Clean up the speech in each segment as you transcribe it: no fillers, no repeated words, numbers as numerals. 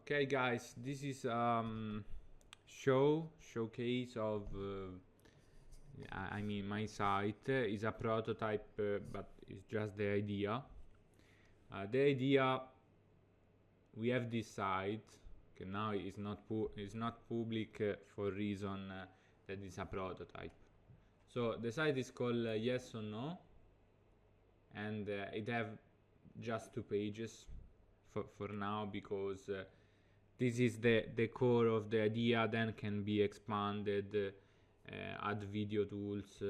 Okay, guys, this is showcase of I mean my site is a prototype, but it's just the idea. The idea, we have this site. Okay, now it's not public for reason that it's a prototype. So the site is called Yes or No, and it have just 2 pages for now, because this is the core of the idea. Then can be expanded, add video tools,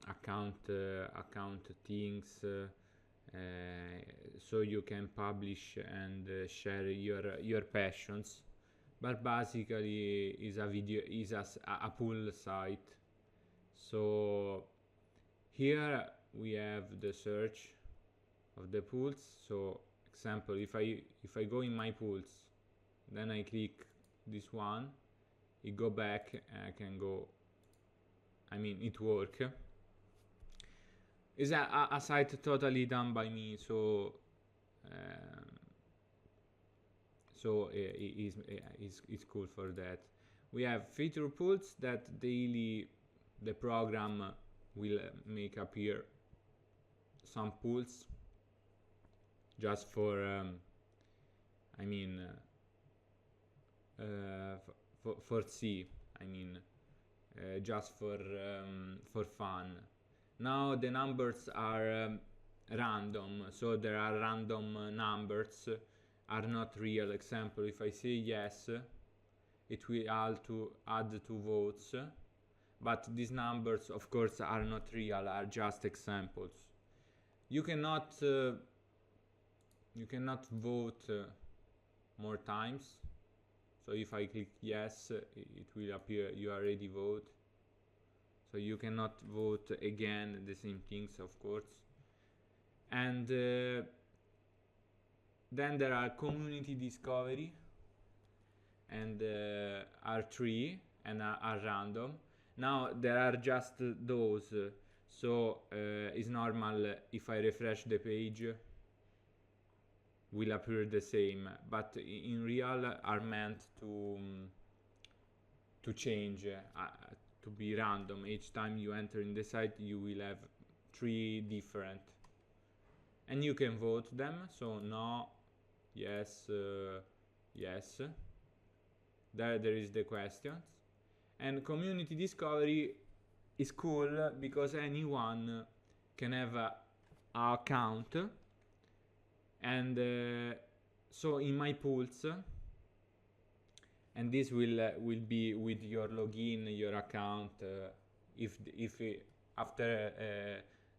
account things, so you can publish and share your passions. But basically is a pool site. So here we have the search of the pools. So example, if I go in my pools, then I click this one, it go back and I can go, I mean it work. It's a site totally done by me, so it's cool for that. We have feature pools that daily the program will make appear some pools just for I mean for C, I mean just for fun. Now the numbers are random, so there are random numbers, are not real. Example, if I say yes, it will add 2 votes, but these numbers of course are not real, are just examples. You cannot vote more times. So if I click yes, it will appear you already vote. So you cannot vote again the same things, of course. And then there are community discovery, and are 3 and are random. Now there are just those, so it's normal if I refresh the page will appear the same, but in real are meant to change, to be random. Each time you enter in the site you will have 3 different, and you can vote them. So no, yes, yes. There is the questions. And community discovery is cool because anyone can have a account, and so in my pools, and this will be with your login, your account, if after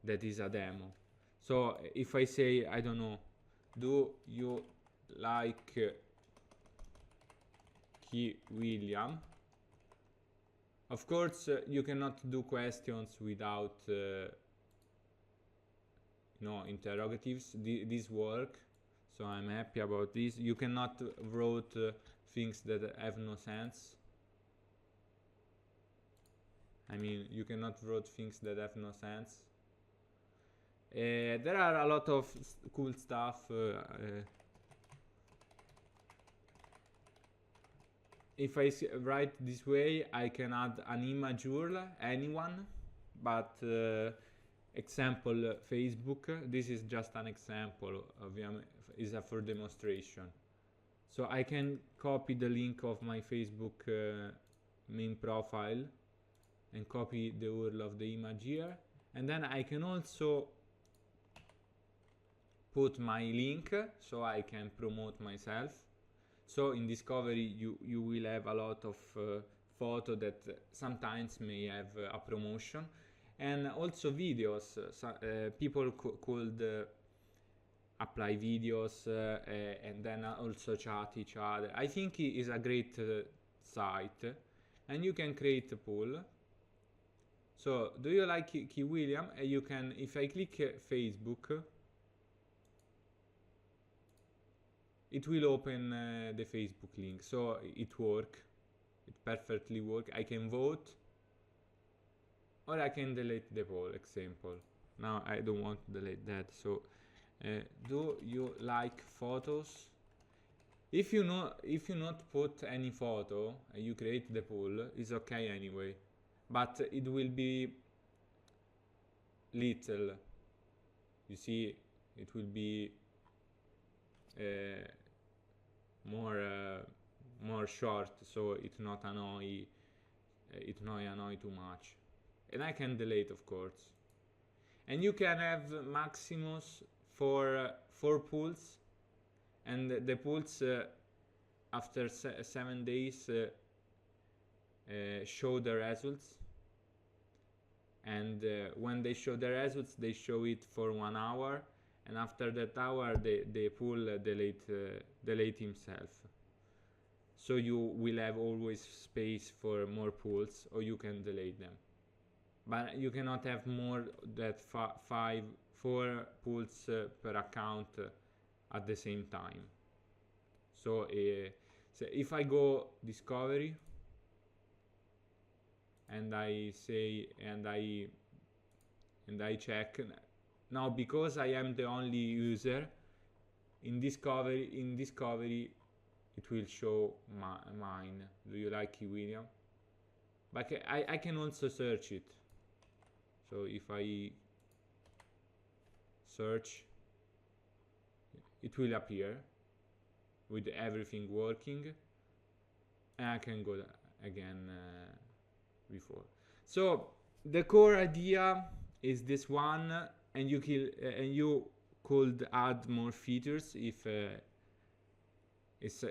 that is a demo. So if I say, I don't know, do you like Key William? Of course you cannot do questions without interrogatives. This work, so I'm happy about this. You cannot wrote things that have no sense. I mean, you cannot wrote things that have no sense. There are a lot of cool stuff. If I write this way, I can add an image URL, anyone, but example Facebook. This is just an example of is for demonstration. So I can copy the link of my Facebook main profile and copy the URL of the image here, and then I can also put my link so I can promote myself. So in discovery you will have a lot of photo that sometimes may have a promotion, and also videos. People could apply videos and then also chat each other. I think it is a great site, and you can create a pool. So do you like Key William? You can, if I click Facebook, it will open the Facebook link. So it perfectly work. I can vote, or I can delete the poll. Example, now I don't want to delete that, so Do you like photos? If you not put any photo and you create the pool, it's okay anyway, but it will be little. You see, it will be more short, so it not annoy too much. And I can delete, of course. And you can have maximus for 4 pools, and the pools after 7 days show the results. And when they show the results, they show it for 1 hour, and after that hour the pool delete himself. So you will have always space for more pools, or you can delete them. But you cannot have more than 4 pools per account at the same time. So if I go discovery and I say and I check now, because I am the only user in discovery, it will show mine. Do you like William? But I can also search it. So if I search, it will appear with everything working, and I can go again before. So the core idea is this one, and you could add more features if is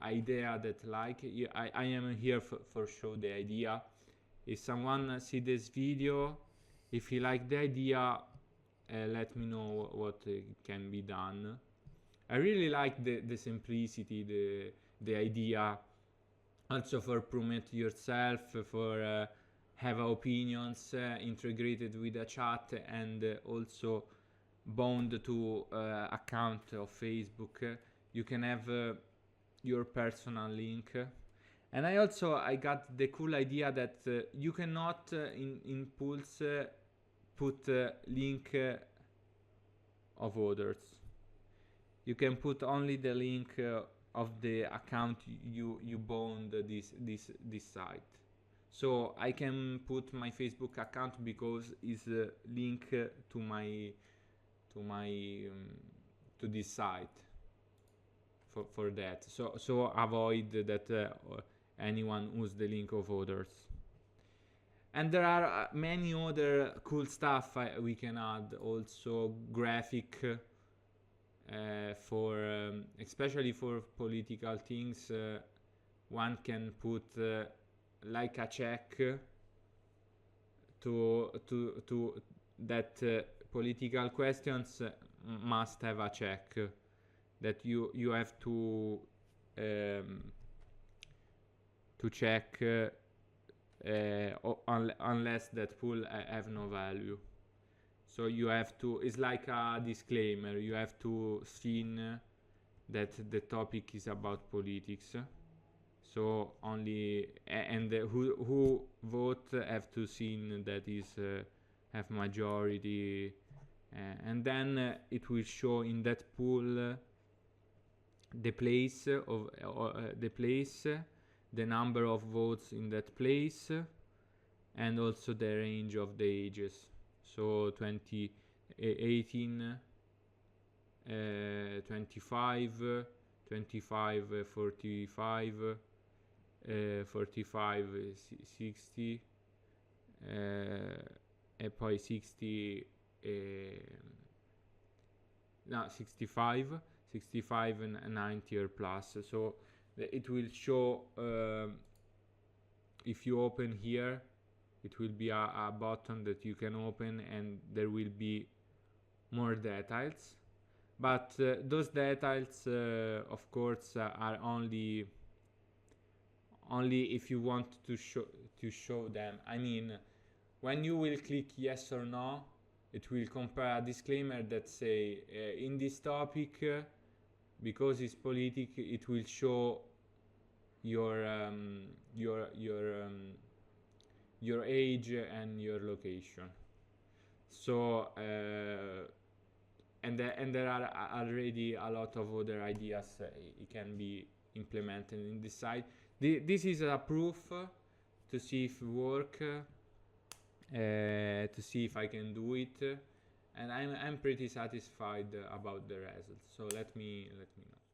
idea that like I am here for show the idea. If someone see this video, if he like the idea, let me know what can be done. I really like the simplicity, the idea, also for promote yourself, for have opinions integrated with a chat, and also bound to account of Facebook. You can have your personal link. And I got the cool idea that you cannot in pools put link of others. You can put only the link of the account you bound this site. So I can put my Facebook account because it's a link to this site. For that, so avoid that anyone use the link of others. And there are many other cool stuff we can add. Also graphic for especially for political things. One can put like a check to that political questions must have a check, that you have to check unless that pool have no value. So you have to, it's like a disclaimer, you have to seen that the topic is about politics. So only and who vote have to seen that is have majority, and then it will show in that pool the place of the number of votes in that place, and also the range of the ages. So 18, 25, 25, 45, 45, 60, e poi 60, no, 65 and 90 or plus. So it will show, if you open here, it will be a button that you can open, and there will be more details. But those details, of course, are only if you want to show them. I mean, when you will click yes or no, it will compare a disclaimer that say in this topic, because it's politic, it will show your age and your location. So and there are already a lot of other ideas it can be implemented in this site. This is a proof to see if it work, to see if I can do it, and I'm pretty satisfied about the results. So let me know.